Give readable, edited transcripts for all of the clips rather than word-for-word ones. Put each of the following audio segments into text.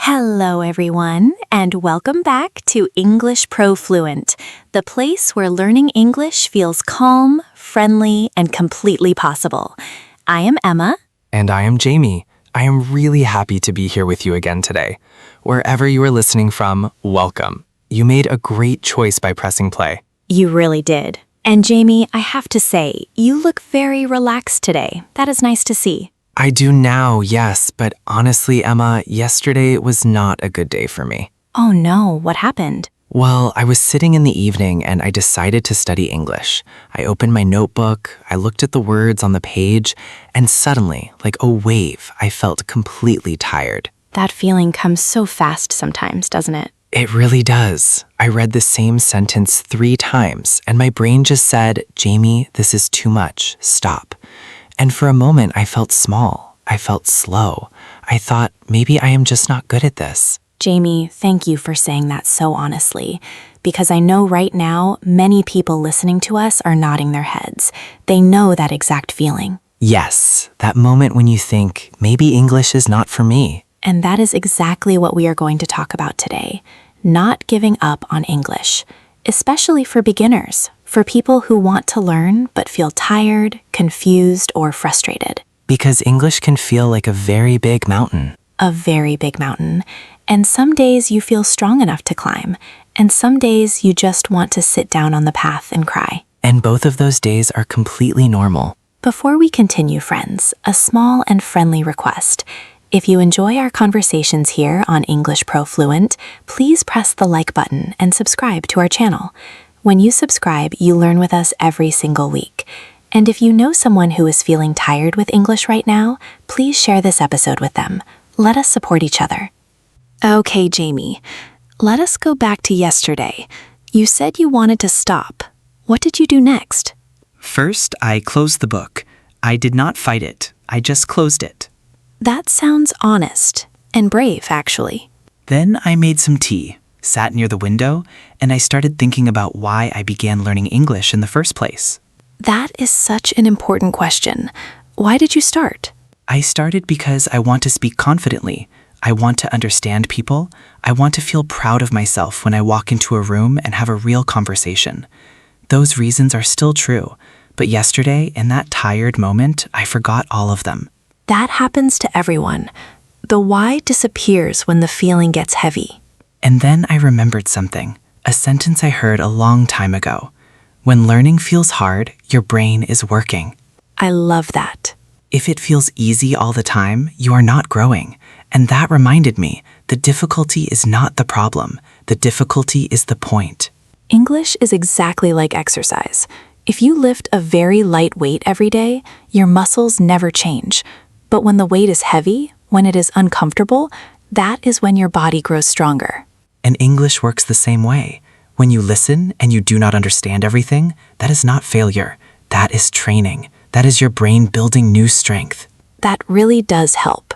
Hello, everyone, and welcome back to English Pro Fluent, the place where learning English feels calm, friendly, and completely possible. I am Emma. And I am Jamie. I am really happy to be here with you again today. Wherever you are listening from, welcome. You made a great choice by pressing play. You really did. And Jamie, I have to say, you look very relaxed today. That is nice to see. I do now, yes, but honestly, Emma, yesterday was not a good day for me. Oh no, what happened? Well, I was sitting in the evening and I decided to study English. I opened my notebook, I looked at the words on the page, and suddenly, like a wave, I felt completely tired. That feeling comes so fast sometimes, doesn't it? It really does. I read the same sentence 3 times, and my brain just said, Jamie, this is too much. Stop. And for a moment, I felt small. I felt slow. I thought, maybe I am just not good at this. Jamie, thank you for saying that so honestly, because I know right now many people listening to us are nodding their heads. They know that exact feeling. Yes, that moment when you think, maybe English is not for me. And that is exactly what we are going to talk about today. Not giving up on English, especially for beginners, for people who want to learn but feel tired, confused, or frustrated. Because English can feel like a very big mountain. A very big mountain. And some days you feel strong enough to climb, and some days you just want to sit down on the path and cry. And both of those days are completely normal. Before we continue, friends, a small and friendly request. If you enjoy our conversations here on English Pro Fluent, please press the like button and subscribe to our channel. When you subscribe, you learn with us every single week. And if you know someone who is feeling tired with English right now, please share this episode with them. Let us support each other. Okay, Jamie, let us go back to yesterday. You said you wanted to stop. What did you do next? First, I closed the book. I did not fight it. I just closed it. That sounds honest and brave, actually. Then I made some tea, sat near the window, and I started thinking about why I began learning English in the first place. That is such an important question. Why did you start? I started because I want to speak confidently. I want to understand people. I want to feel proud of myself when I walk into a room and have a real conversation. Those reasons are still true, but yesterday, in that tired moment, I forgot all of them. That happens to everyone. The why disappears when the feeling gets heavy. And then I remembered something, a sentence I heard a long time ago. When learning feels hard, your brain is working. I love that. If it feels easy all the time, you are not growing. And that reminded me, the difficulty is not the problem. The difficulty is the point. English is exactly like exercise. If you lift a very light weight every day, your muscles never change. But when the weight is heavy, when it is uncomfortable, that is when your body grows stronger. And English works the same way. When you listen and you do not understand everything, that is not failure. That is training. That is your brain building new strength. That really does help.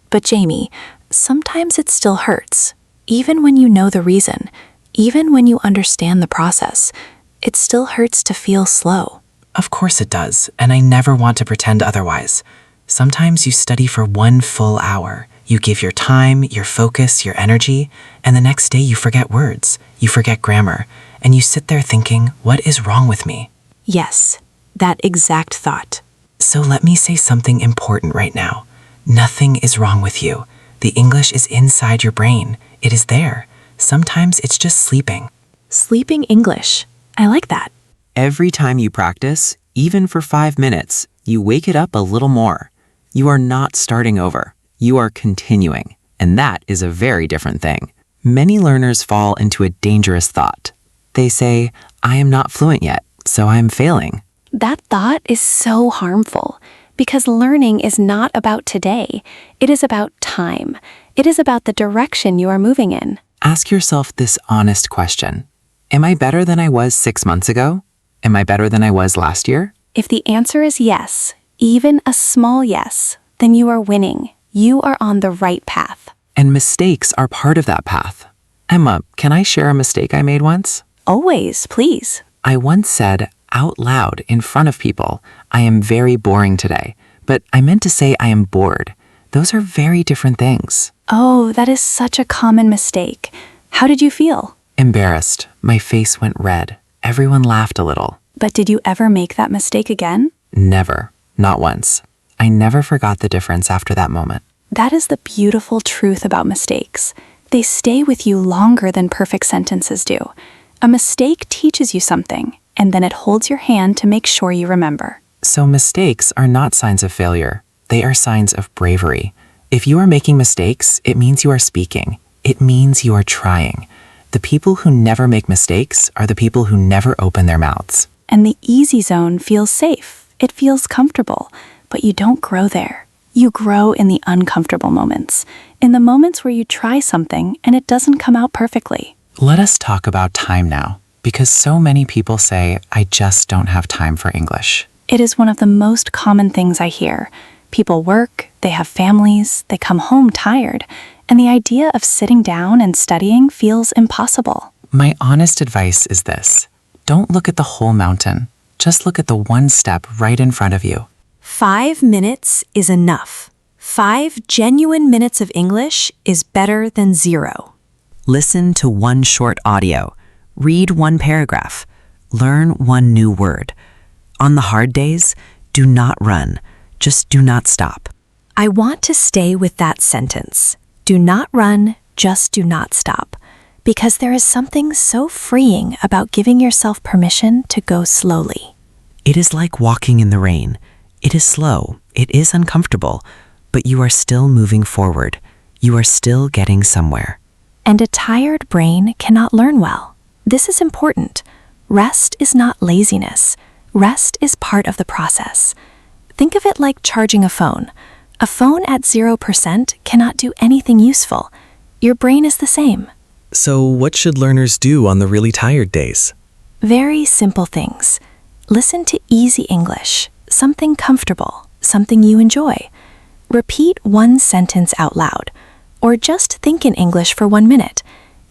But Jamie, sometimes it still hurts. Even when you know the reason, even when you understand the process, it still hurts to feel slow. Of course it does, and I never want to pretend otherwise. Sometimes you study for 1 full hour. You give your time, your focus, your energy, and the next day you forget words, you forget grammar, and you sit there thinking, what is wrong with me? Yes, that exact thought. So let me say something important right now. Nothing is wrong with you. The English is inside your brain. It is there. Sometimes it's just sleeping. Sleeping English. I like that. Every time you practice, even for 5 minutes, you wake it up a little more. You are not starting over. You are continuing, and that is a very different thing. Many learners fall into a dangerous thought. They say, I am not fluent yet, so I am failing. That thought is so harmful because learning is not about today. It is about time. It is about the direction you are moving in. Ask yourself this honest question. Am I better than I was 6 months ago? Am I better than I was last year? If the answer is yes, even a small yes, then you are winning. You are on the right path. And mistakes are part of that path. Emma, can I share a mistake I made once? Always, please. I once said out loud in front of people, I am very boring today, but I meant to say I am bored. Those are very different things. Oh, that is such a common mistake. How did you feel? Embarrassed. My face went red. Everyone laughed a little. But did you ever make that mistake again? Never. Not once. I never forgot the difference after that moment. That is the beautiful truth about mistakes. They stay with you longer than perfect sentences do. A mistake teaches you something, and then it holds your hand to make sure you remember. So mistakes are not signs of failure. They are signs of bravery. If you are making mistakes, it means you are speaking. It means you are trying. The people who never make mistakes are the people who never open their mouths. And the easy zone feels safe. It feels comfortable, but you don't grow there. You grow in the uncomfortable moments, in the moments where you try something and it doesn't come out perfectly. Let us talk about time now, because so many people say, I just don't have time for English. It is one of the most common things I hear. People work, they have families, they come home tired, and the idea of sitting down and studying feels impossible. My honest advice is this. Don't look at the whole mountain. Just look at the one step right in front of you. 5 minutes is enough. 5 genuine minutes of English is better than 0. Listen to one short audio. Read one paragraph. Learn one new word. On the hard days, do not run. Just do not stop. I want to stay with that sentence. Do not run, just do not stop. Because there is something so freeing about giving yourself permission to go slowly. It is like walking in the rain. It is slow, it is uncomfortable, but you are still moving forward. You are still getting somewhere. And a tired brain cannot learn well. This is important. Rest is not laziness. Rest is part of the process. Think of it like charging a phone. A phone at 0% cannot do anything useful. Your brain is the same. So what should learners do on the really tired days? Very simple things. Listen to easy English, something comfortable, something you enjoy. Repeat one sentence out loud, or just think in English for 1 minute.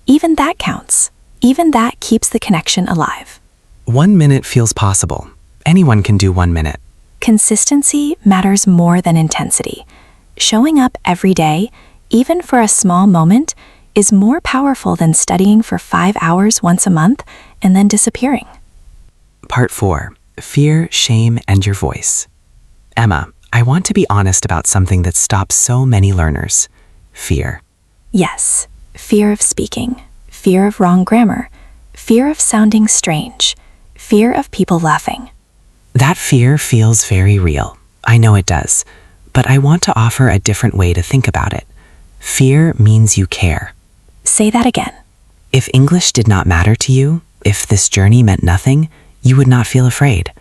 Even that counts. Even that keeps the connection alive. 1 minute feels possible. Anyone can do 1 minute. Consistency matters more than intensity. Showing up every day, even for a small moment, is more powerful than studying for 5 hours once a month and then disappearing. Part 4. Fear, shame, and your voice. Emma, I want to be honest about something that stops so many learners. Fear. Yes, fear of speaking, fear of wrong grammar, fear of sounding strange, fear of people laughing. That fear feels very real. I know it does. But I want to offer a different way to think about it. Fear means you care. Say that again. If English did not matter to you, if this journey meant nothing, you would not feel afraid.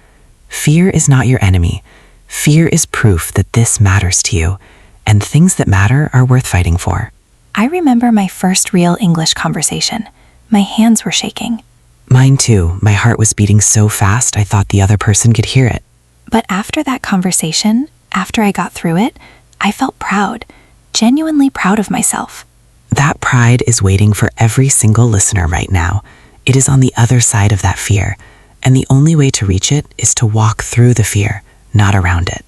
Fear is not your enemy. Fear is proof that this matters to you, and things that matter are worth fighting for. I remember my first real English conversation. My hands were shaking. Mine too. My heart was beating so fast I thought the other person could hear it. But after that conversation, after I got through it, I felt proud, genuinely proud of myself. That pride is waiting for every single listener right now. It is on the other side of that fear, and the only way to reach it is to walk through the fear, not around it.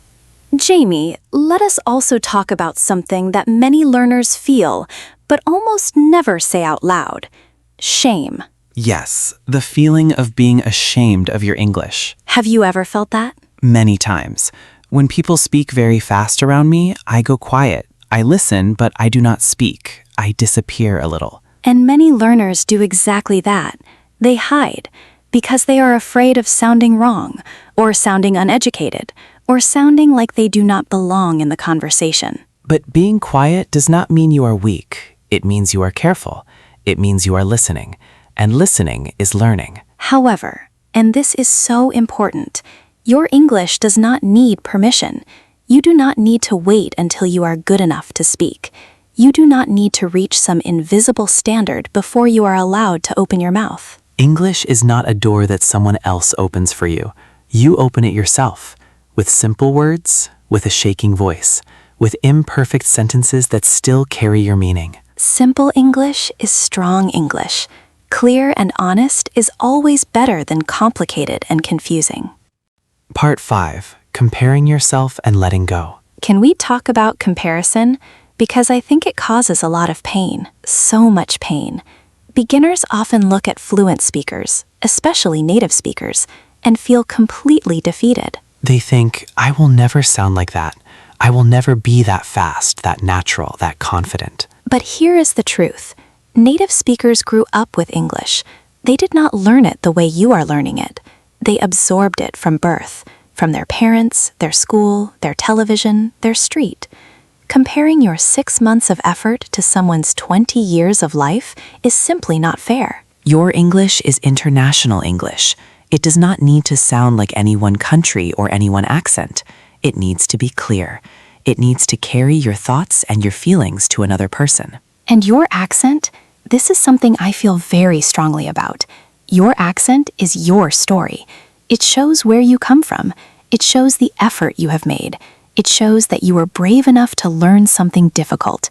Jamie, let us also talk about something that many learners feel, but almost never say out loud. Shame. Yes, the feeling of being ashamed of your English. Have you ever felt that? Many times. When people speak very fast around me, I go quiet. I listen, but I do not speak. I disappear a little. And many learners do exactly that. They hide because they are afraid of sounding wrong, or sounding uneducated, or sounding like they do not belong in the conversation. But being quiet does not mean you are weak. It means you are careful. It means you are listening. And listening is learning. However, and this is so important, your English does not need permission. You do not need to wait until you are good enough to speak. You do not need to reach some invisible standard before you are allowed to open your mouth. English is not a door that someone else opens for you. You open it yourself, with simple words, with a shaking voice, with imperfect sentences that still carry your meaning. Simple English is strong English. Clear and honest is always better than complicated and confusing. Part 5. Comparing yourself and letting go. Can we talk about comparison? Because I think it causes a lot of pain, so much pain. Beginners often look at fluent speakers, especially native speakers, and feel completely defeated. They think, I will never sound like that. I will never be that fast, that natural, that confident. But here is the truth. Native speakers grew up with English. They did not learn it the way you are learning it. They absorbed it from birth, from their parents, their school, their television, their street. Comparing your 6 months of effort to someone's 20 years of life is simply not fair. Your English is international English. It does not need to sound like any one country or any one accent. It needs to be clear. It needs to carry your thoughts and your feelings to another person. And your accent? This is something I feel very strongly about. Your accent is your story. It shows where you come from. It shows the effort you have made. It shows that you were brave enough to learn something difficult.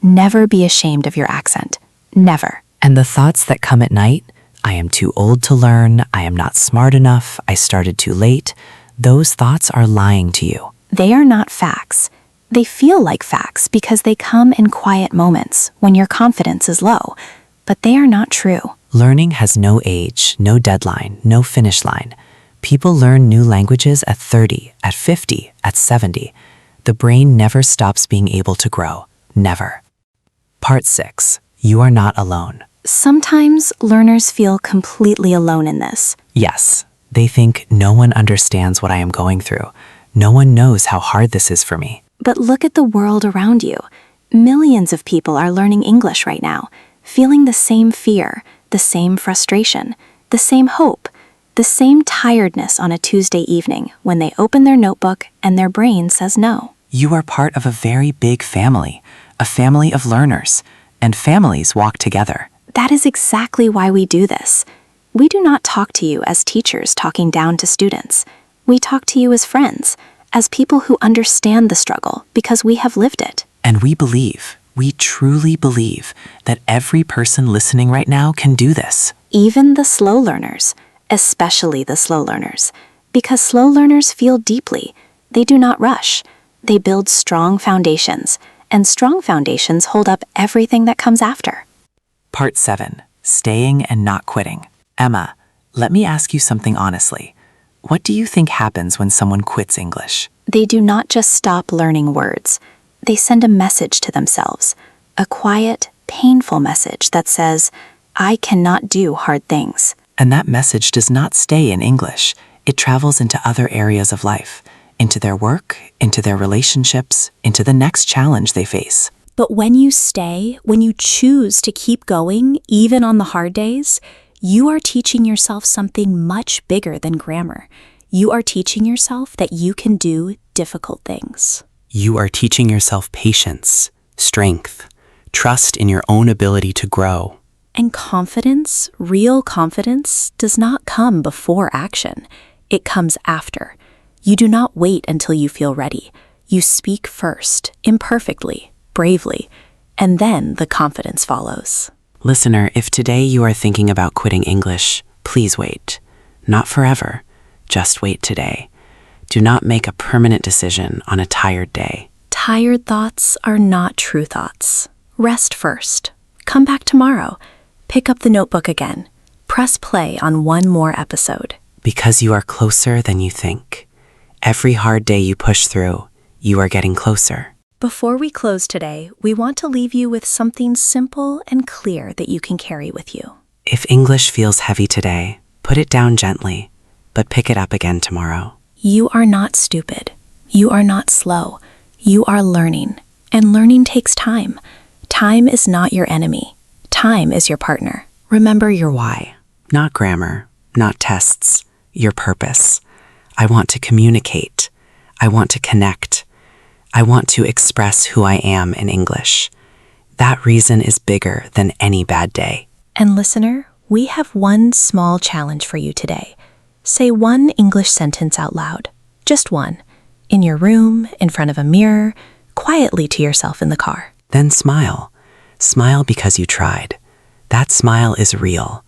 Never be ashamed of your accent. Never. And the thoughts that come at night, I am too old to learn, I am not smart enough, I started too late, those thoughts are lying to you. They are not facts. They feel like facts because they come in quiet moments when your confidence is low, but they are not true. Learning has no age, no deadline, no finish line. People learn new languages at 30, at 50, at 70. The brain never stops being able to grow. Never. Part 6. You are not alone. Sometimes learners feel completely alone in this. Yes, they think no one understands what I am going through. No one knows how hard this is for me. But look at the world around you. Millions of people are learning English right now, feeling the same fear, the same frustration, the same hope, the same tiredness on a Tuesday evening when they open their notebook and their brain says no. You are part of a very big family, a family of learners, and families walk together. That is exactly why we do this. We do not talk to you as teachers talking down to students. We talk to you as friends, as people who understand the struggle because we have lived it. And we truly believe that every person listening right now can do this. Even the slow learners, especially the slow learners, because slow learners feel deeply. They do not rush. They build strong foundations, and strong foundations hold up everything that comes after. Part 7. Staying and not quitting. Emma, let me ask you something honestly. What do you think happens when someone quits English? They do not just stop learning words. They send a message to themselves, a quiet, painful message that says, I cannot do hard things. And that message does not stay in English. It travels into other areas of life, into their work, into their relationships, into the next challenge they face. But when you stay, when you choose to keep going, even on the hard days, you are teaching yourself something much bigger than grammar. You are teaching yourself that you can do difficult things. You are teaching yourself patience, strength, trust in your own ability to grow. And confidence, real confidence, does not come before action. It comes after. You do not wait until you feel ready. You speak first, imperfectly, bravely, and then the confidence follows. Listener, if today you are thinking about quitting English, please wait. Not forever. Just wait today. Do not make a permanent decision on a tired day. Tired thoughts are not true thoughts. Rest first. Come back tomorrow. Pick up the notebook again. Press play on one more episode. Because you are closer than you think. Every hard day you push through, you are getting closer. Before we close today, we want to leave you with something simple and clear that you can carry with you. If English feels heavy today, put it down gently, but pick it up again tomorrow. You are not stupid. You are not slow. You are learning, and learning takes time. Time is not your enemy. Time is your partner. Remember your why. Not grammar, not tests, your purpose. I want to communicate. I want to connect. I want to express who I am in English. That reason is bigger than any bad day. And listener, we have one small challenge for you today. Say one English sentence out loud. Just one. In your room, in front of a mirror, quietly to yourself in the car. Then smile. Smile because you tried. That smile is real.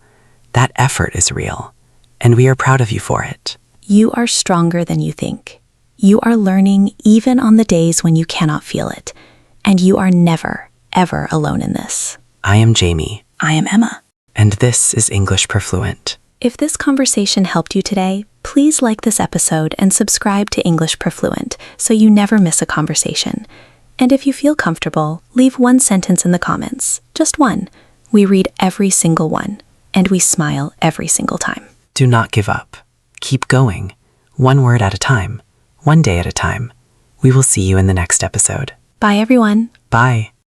That effort is real. And we are proud of you for it. You are stronger than you think. You are learning even on the days when you cannot feel it. And you are never, ever alone in this. I am Jamie, I am Emma. and this is English Pro Fluent. If this conversation helped you today, please like this episode and subscribe to English Pro Fluent so you never miss a conversation. And if you feel comfortable, leave one sentence in the comments, just one. We read every single one, and we smile every single time. Do not give up. Keep going. One word at a time. One day at a time. We will see you in the next episode. Bye, everyone. Bye.